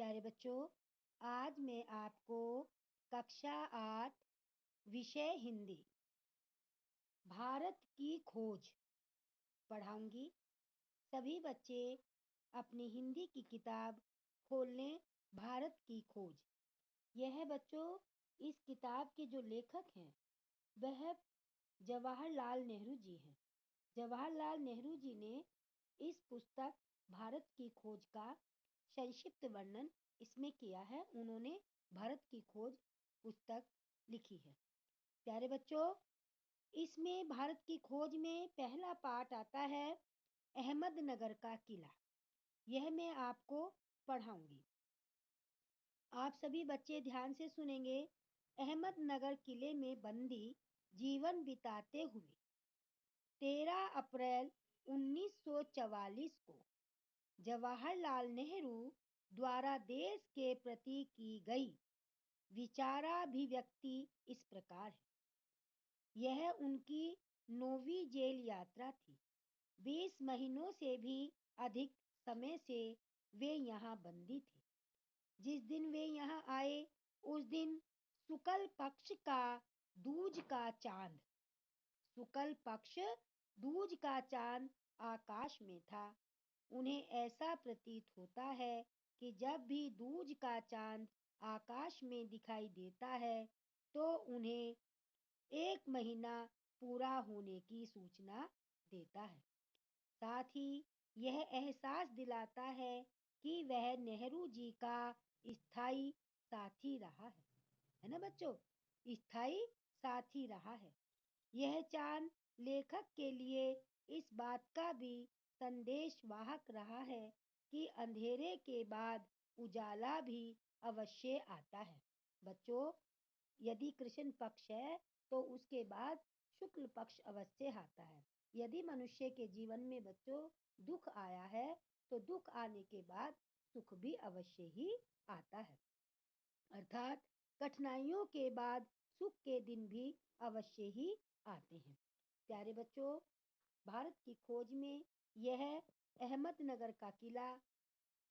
प्यारे बच्चों, आज मैं आपको कक्षा 8 विषय हिंदी भारत की खोज पढ़ाऊंगी। सभी बच्चे अपनी हिंदी की किताब खोल लें। भारत की खोज। यह बच्चों इस किताब के जो लेखक हैं वह जवाहरलाल नेहरू जी हैं। जवाहरलाल नेहरू जी ने इस पुस्तक भारत की खोज का संक्षिप्त वर्णन इसमें किया है। उन्होंने भारत की खोज पुस्तक लिखी है। प्यारे बच्चों, इसमें भारत की खोज में पहला पाठ आता है अहमदनगर का किला। यह मैं आपको पढ़ाऊंगी। आप सभी बच्चे ध्यान से सुनेंगे। अहमदनगर किले में बंदी जीवन बिताते हुए 13 अप्रैल 1944 को जवाहरलाल नेहरू द्वारा देश के प्रति की गई विचाराभिव्यक्ति इस प्रकार है। यह उनकी 9वीं जेल यात्रा थी। 20 महीनों से भी अधिक समय से वे यहाँ बंदी थे। जिस दिन वे यहाँ आए उस दिन शुक्ल पक्ष का दूज का चांद शुक्ल पक्ष दूज का चांद आकाश में था। उन्हें ऐसा प्रतीत होता है कि जब भी दूज का चांद आकाश में दिखाई देता है तो उन्हें 1 महीना पूरा होने की सूचना देता है। साथ ही यह एहसास दिलाता है कि वह नेहरू जी का स्थायी साथी रहा है ना बच्चों? स्थायी साथी रहा है। यह चांद लेखक के लिए इस बात का भी संदेश वाहक रहा है कि अंधेरे के बाद उजाला भी अवश्य आता है। बच्चों, यदि कृष्ण पक्ष है तो उसके बाद शुक्ल पक्ष अवश्य आता है। यदि मनुष्य के जीवन में बच्चों दुख आया है तो दुख आने के बाद सुख भी अवश्य ही आता है। अर्थात कठिनाइयों के बाद सुख के दिन भी अवश्य ही आते हैं। प्यारे बच्चों, भारत की खोज में यह अहमदनगर का किला,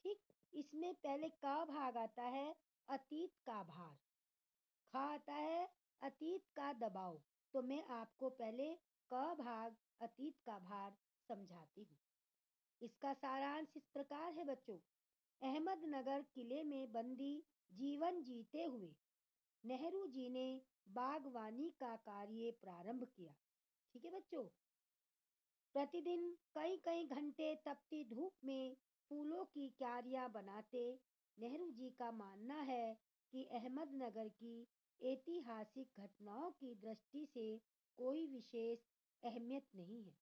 ठीक, इसमें पहले का भाग आता है अतीत का भार, खा आता है अतीत का दबाव। तो मैं आपको पहले क भाग अतीत का भार समझाती हूँ। इसका सारांश इस प्रकार है बच्चों। अहमदनगर किले में बंदी जीवन जीते हुए नेहरू जी ने बागवानी का कार्य प्रारंभ किया। ठीक है बच्चों। प्रतिदिन कई कई घंटे तपती धूप में फूलों की क्यारियां बनाते। नेहरू जी का मानना है कि अहमदनगर की ऐतिहासिक घटनाओं की दृष्टि से कोई विशेष अहमियत नहीं है,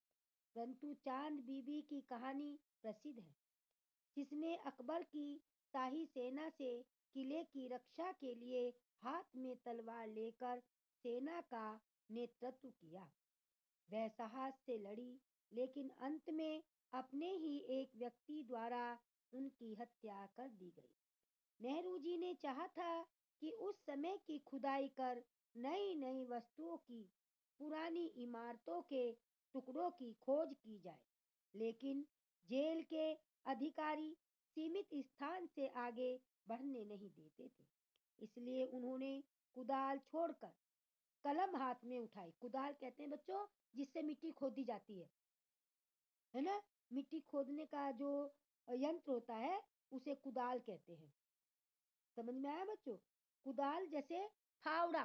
परंतु चांद बीबी की कहानी प्रसिद्ध है, जिसने अकबर की शाही सेना से किले की रक्षा के लिए हाथ में तलवार लेकर सेना का नेतृत्व किया। वह साहस से लड़ी, लेकिन अंत में अपने ही एक व्यक्ति द्वारा उनकी हत्या कर दी गई। नेहरू जी ने चाहा था कि उस समय की खुदाई कर नई नई वस्तुओं की, पुरानी इमारतों के टुकड़ों की खोज की जाए, लेकिन जेल के अधिकारी सीमित स्थान से आगे बढ़ने नहीं देते थे। इसलिए उन्होंने कुदाल छोड़कर कलम हाथ में उठाई। कुदाल कहते हैं बच्चों जिससे मिट्टी खोदी जाती है ना? मिट्टी खोदने का जो यंत्र होता है उसे कुदाल कहते हैं। समझ में आया बच्चों? कुदाल जैसे फावड़ा,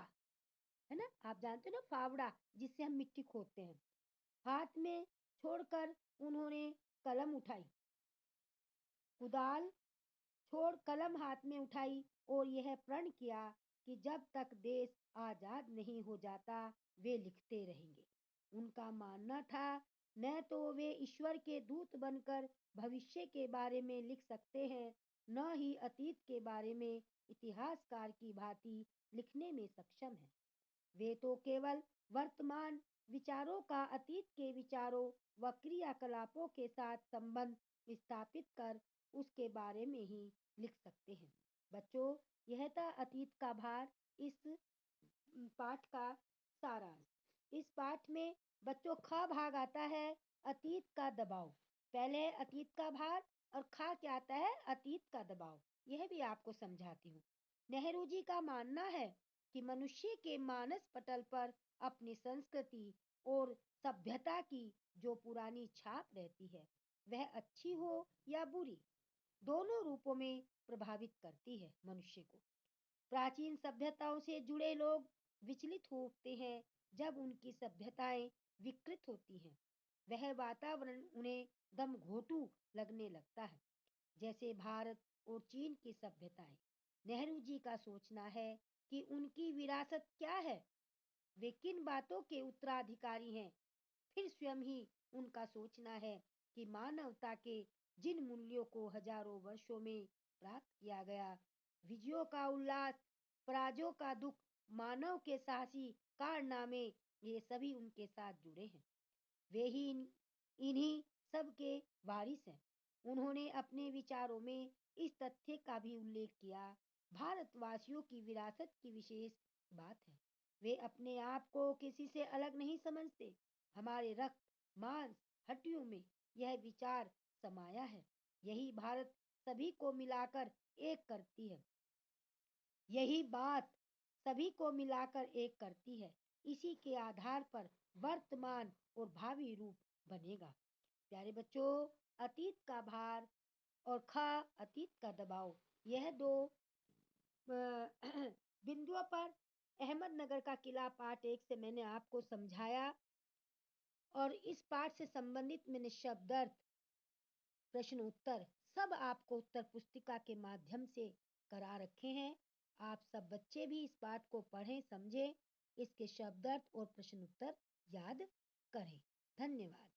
है ना? आप जानते हो ना फावड़ा जिससे हम मिट्टी खोदते हैं। हाथ में छोड़कर उन्होंने कलम उठाई, कुदाल छोड़ कलम हाथ में उठाई और यह प्रण किया कि जब तक देश आजाद नहीं हो जाता वे लिखते रहेंगे। उनका मानना था न तो वे ईश्वर के दूत बनकर भविष्य के बारे में लिख सकते हैं, न ही अतीत के बारे में इतिहासकार की भांति लिखने में सक्षम है। वे तो केवल वर्तमान विचारों का अतीत के विचारों व क्रियाकलापों के साथ संबंध स्थापित कर उसके बारे में ही लिख सकते हैं। बच्चों, यह था अतीत का भार, इस पाठ का सारांश। इस पाठ में बच्चों ख भाग आता है अतीत का दबाव। पहले अतीत का भार, और खा क्या आता है? अतीत का दबाव। यह भी आपको समझाती हूँ। नेहरू जी का मानना है कि मनुष्य के मानस पटल पर अपनी संस्कृति और सभ्यता की जो पुरानी छाप रहती है, वह अच्छी हो या बुरी, दोनों रूपों में प्रभावित करती है मनुष्य को। प्राचीन सभ्यताओं से जुड़े लोग विचलित हो उठते हैं जब उनकी सभ्यताएं विकृत होती हैं। वह वातावरण उन्हें दमघोंटू लगने लगता है, जैसे भारत और चीन की सभ्यताएं। नेहरू जी का सोचना है कि उनकी विरासत क्या है, वे किन बातों के उत्तराधिकारी हैं। फिर स्वयं ही उनका सोचना है कि मानवता के जिन मूल्यों को हजारों वर्षों में प्राप्त किया गया, विजयों का उल्लास, पराजयों का दुख, मानव के साहसी कारनामे, ये सभी उनके साथ जुड़े हैं। वे ही इन्हीं सब के वारिस हैं। उन्होंने अपने विचारों में इस तथ्य का भी उल्लेख किया, भारतवासियों की विरासत की विशेष बात है, वे अपने आप को किसी से अलग नहीं समझते। हमारे रक्त, मांस, हड्डियों में यह विचार समाया है। यही भारत सभी को मिलाकर एक करती है। यही बात सभी को मिलाकर एक करती है। इसी के आधार पर वर्तमान और भावी रूप बनेगा। प्यारे बच्चों, अतीत का भार और अतीत का दबाव, यह दो बिंदुओं पर अहमदनगर का किला पार्ट 1 से मैंने आपको समझाया। और इस पाठ से संबंधित मैंने शब्द अर्थ, प्रश्न उत्तर सब आपको उत्तर पुस्तिका के माध्यम से करा रखे हैं। आप सब बच्चे भी इस पाठ को पढ़ें, समझें, इसके शब्द अर्थ और प्रश्न उत्तर याद करें। धन्यवाद।